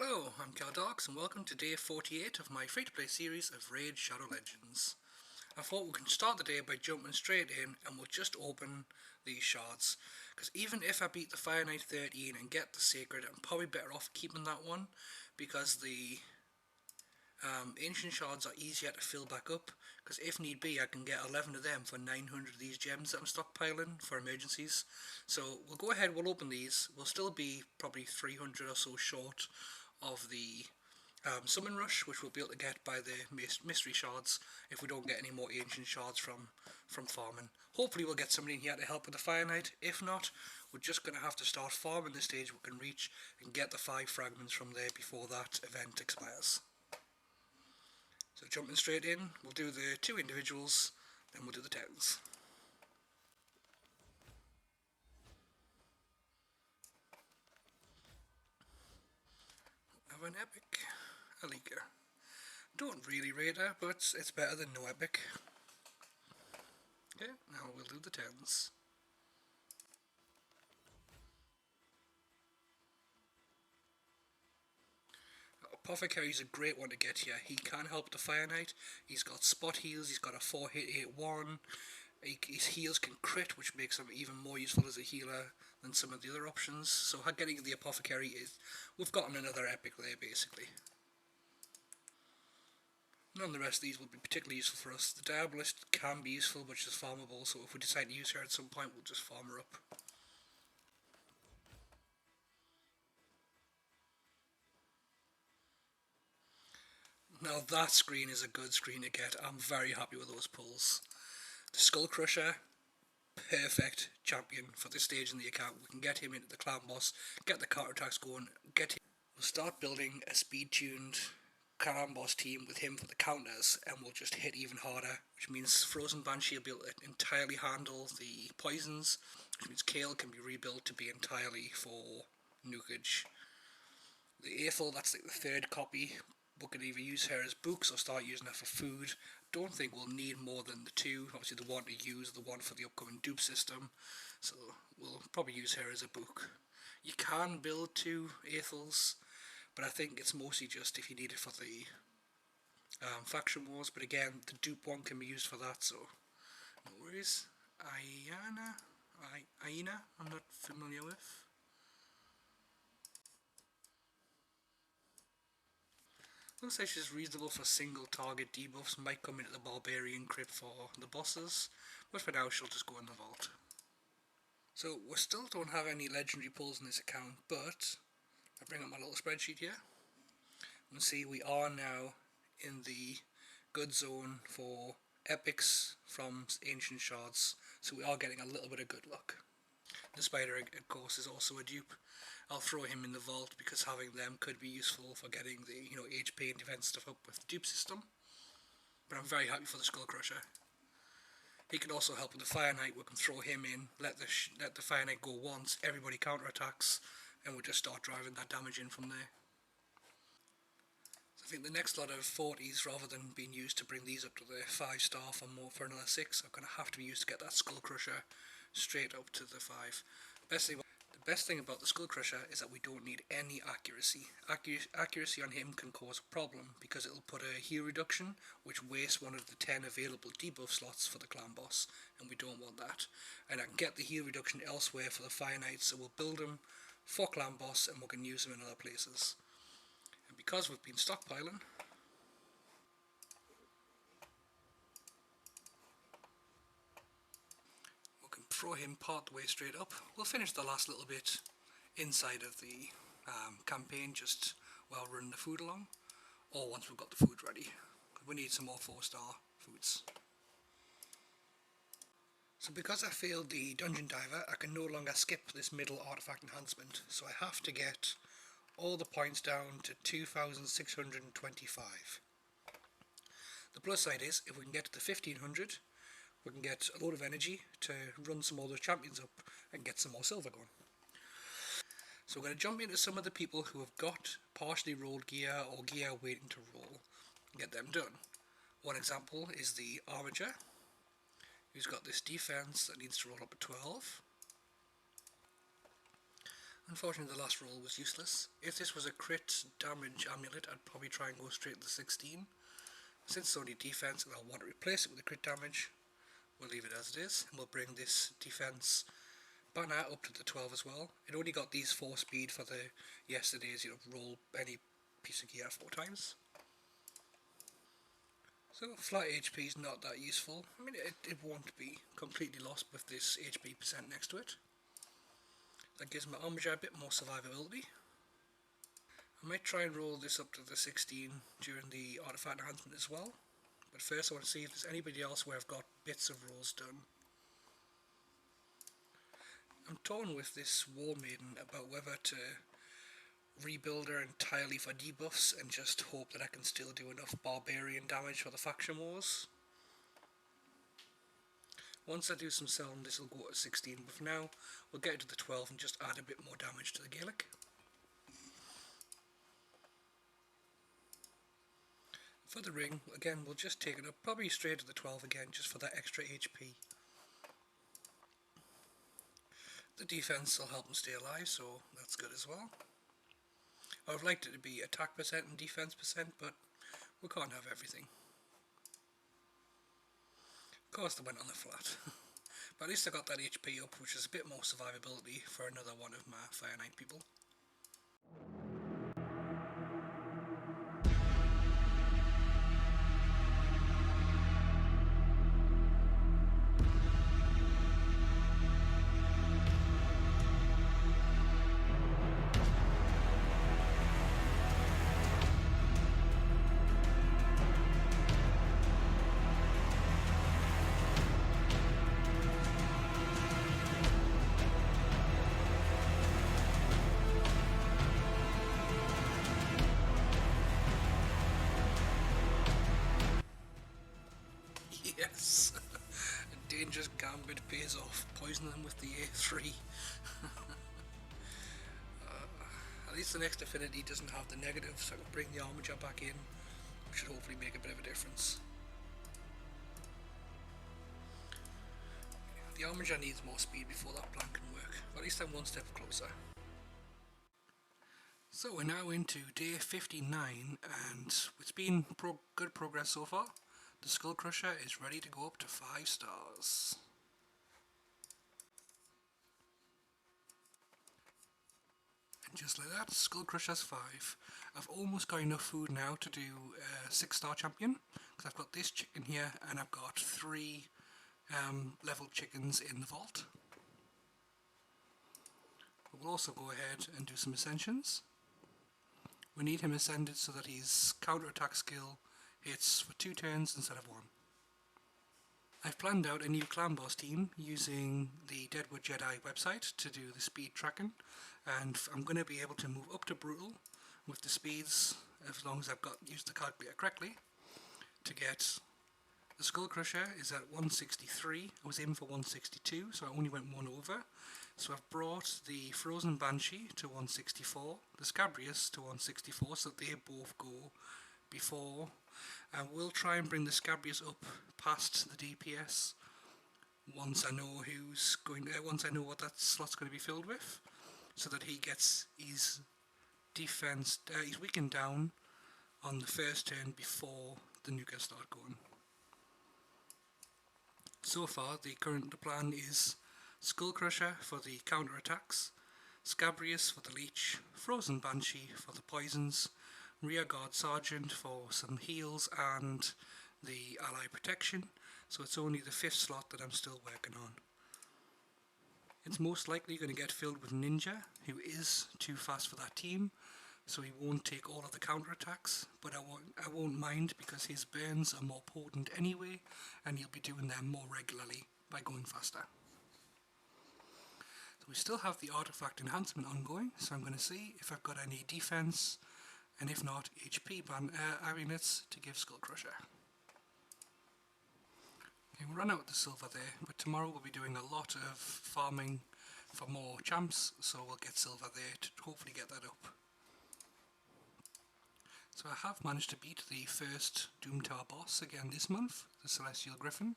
Hello, I'm Caldox and welcome to day 48 of my free-to-play series of Raid Shadow Legends. I thought we can start the day by jumping straight in and we'll just open these shards, because even if I beat the Fire Knight 13 and get the Sacred, I'm probably better off keeping that one, because the ancient shards are easier to fill back up, because if need be I can get 11 of them for 900 of these gems that I'm stockpiling for emergencies. So we'll go ahead, we'll open these. We'll still be probably 300 or so short of the summon rush, which we'll be able to get by the mystery shards if we don't get any more ancient shards from farming. Hopefully we'll get somebody in here to help with the Fire Knight. If not, we're just going to have to start farming the stage we can reach and get the 5 fragments from there before that event expires. So jumping straight in, we'll do the 2 individuals, then we'll do the 10s. Have an epic, Alika. Don't really rate her, but it's better than no epic. Okay, now we'll do the 10s. Apothecary is a great one to get here. He can help the Fire Knight. He's got spot heals, he's got a 4-hit 8-1. His heals can crit, which makes him even more useful as a healer than some of the other options. So getting the Apothecary is... we've gotten another epic there, basically. None of the rest of these will be particularly useful for us. The Diabolist can be useful, but she's farmable, so if we decide to use her at some point, we'll just farm her up. Now that screen is a good screen to get. I'm very happy with those pulls. The Skull Crusher, perfect champion for this stage in the account. We can get him into the clan boss, get the counter attacks going, get him. We'll start building a speed-tuned clan boss team with him for the counters, and we'll just hit even harder, which means Frozen Banshee will be able to entirely handle the poisons, which means Kale can be rebuilt to be entirely for nukage. The Aethel, that's like the 3rd copy. We can either use her as books or start using her for food. Don't think we'll need more than the 2. Obviously the one to use, the one for the upcoming dupe system. So we'll probably use her as a book. You can build 2 Aethels, but I think it's mostly just if you need it for the faction wars. But again, the dupe one can be used for that, so no worries. Aina, I'm not familiar with. Looks like she's reasonable for single target debuffs, might come into the Barbarian crypt for the bosses, but for now she'll just go in the vault. So we still don't have any legendary pulls in this account, but I bring up my little spreadsheet here. You can see we are now in the good zone for epics from ancient shards, so we are getting a little bit of good luck. The Spider, of course, is also a dupe. I'll throw him in the vault because having them could be useful for getting the HP and defense stuff up with the dupe system. But I'm very happy for the Skull Crusher. He can also help with the Fire Knight. We can throw him in, let the Fire Knight go once, everybody counterattacks, and we'll just start driving that damage in from there. So I think the next lot of 40s, rather than being used to bring these up to the 5-star for more for another 6, are going to have to be used to get that Skull Crusher straight up to the 5. The best thing about the Skull Crusher is that we don't need any accuracy. Accuracy on him can cause a problem because it'll put a heal reduction, which wastes one of the 10 available debuff slots for the clan boss, and we don't want that. And I can get the heal reduction elsewhere for the Fire Knight, so we'll build him for clan boss and we can use him in other places. And because we've been stockpiling, throw him part the way straight up. We'll finish the last little bit inside of the campaign just while running the food along, or once we've got the food ready. We need some more 4-star foods. So because I failed the Dungeon Diver, I can no longer skip this middle Artifact Enhancement, so I have to get all the points down to 2,625. The plus side is, if we can get to the 1,500, we can get a load of energy to run some more of those champions up and get some more silver going. So we're going to jump into some of the people who have got partially rolled gear or gear waiting to roll and get them done. One example is the Armiger, who's got this defense that needs to roll up at 12. Unfortunately the last roll was useless. If this was a crit damage amulet, I'd probably try and go straight to the 16. Since it's only defense and I'll want to replace it with the crit damage, we'll leave it as it is, and we'll bring this defense banner up to the 12 as well. It only got these 4 speed for the yesterday's, roll any piece of gear 4 times. So flat HP is not that useful. I mean, it won't be completely lost with this HP percent next to it. That gives my armature a bit more survivability. I might try and roll this up to the 16 during the Artifact Enhancement as well. But first I want to see if there's anybody else where I've got bits of rolls done. I'm torn with this War Maiden about whether to rebuild her entirely for debuffs and just hope that I can still do enough barbarian damage for the faction wars. Once I do some selling, this will go to 16, but for now we'll get it to the 12 and just add a bit more damage to the Gaelic. For the ring, again we'll just take it up, probably straight to the 12 again, just for that extra HP. The defense will help them stay alive, so that's good as well. I would have liked it to be attack percent and defense percent, but we can't have everything. Of course they went on the flat. But at least I got that HP up, which is a bit more survivability for another one of my Fire Knight people. Yes! Dangerous Gambit pays off. Poison them with the A3. At least the next affinity doesn't have the negative, so I can bring the armature back in, which should hopefully make a bit of a difference. The armature needs more speed before that plan can work, but at least I'm one step closer. So we're now into day 59, and it's been good progress so far. The Skull Crusher is ready to go up to 5 stars. And just like that, Skull Crusher's 5. I've almost got enough food now to do a 6-star champion, because I've got this chicken here and I've got 3 leveled chickens in the vault. We'll also go ahead and do some ascensions. We need him ascended so that his counter-attack skill hits for 2 turns instead of 1. I've planned out a new clan boss team using the Deadwood Jedi website to do the speed tracking, and I'm going to be able to move up to brutal with the speeds as long as I've used the calculator correctly. To get the Skull Crusher is at 163, I was aiming for 162, so I only went 1 over. So I've brought the Frozen Banshee to 164, the Scabrius to 164, so they both go before, and we'll try and bring the Scabrius up past the DPS once I know once I know what that slot's going to be filled with, so that he gets his defense, he's weakened down on the first turn before the nukers start going. So far, the plan is Skull Crusher for the counter attacks, Scabrius for the leech, Frozen Banshee for the poisons, Rearguard Sergeant for some heals and the ally protection, so it's only the 5th slot that I'm still working on. It's most likely going to get filled with Ninja, who is too fast for that team, so he won't take all of the counter attacks, but I won't mind because his burns are more potent anyway, and he'll be doing them more regularly by going faster. So we still have the Artifact Enhancement ongoing, so I'm going to see if I've got any defense, and if not, HP units to give Skull Crusher. Okay, we'll run out of the silver there, but tomorrow we'll be doing a lot of farming for more champs, so we'll get silver there to hopefully get that up. So I have managed to beat the first Doom Tower boss again this month, the Celestial Griffin.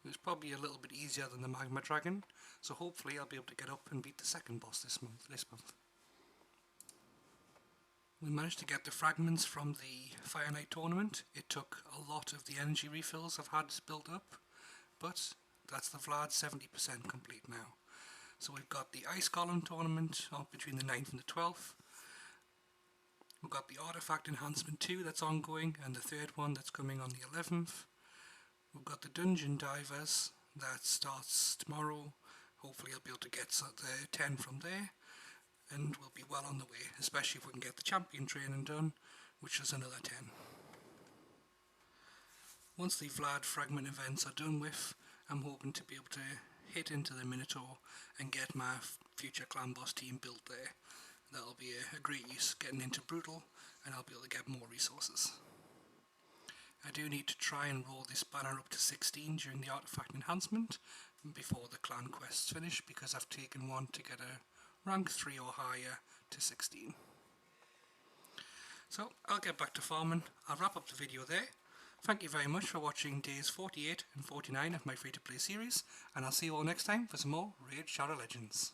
It was probably a little bit easier than the Magma Dragon, so hopefully I'll be able to get up and beat the second boss this month. We managed to get the fragments from the Fire Knight tournament. It took a lot of the energy refills I've had built up, but that's the Vlad 70% complete now. So we've got the Ice Golem tournament between the 9th and the 12th. We've got the Artifact Enhancement 2 that's ongoing, and the third one that's coming on the 11th. We've got the Dungeon Divers that starts tomorrow. Hopefully I'll be able to get the 10 from there, and we'll be well on the way, especially if we can get the champion training done, which is another 10. Once the Vlad fragment events are done with, I'm hoping to be able to hit into the Minotaur and get my future clan boss team built there. That'll be a great use getting into Brutal, and I'll be able to get more resources. I do need to try and roll this banner up to 16 during the Artifact Enhancement before the clan quests finish, because I've taken one to get a rank 3 or higher to 16. So I'll get back to farming. I'll wrap up the video there. Thank you very much for watching days 48 and 49 of my free to play series, and I'll see you all next time for some more Raid Shadow Legends.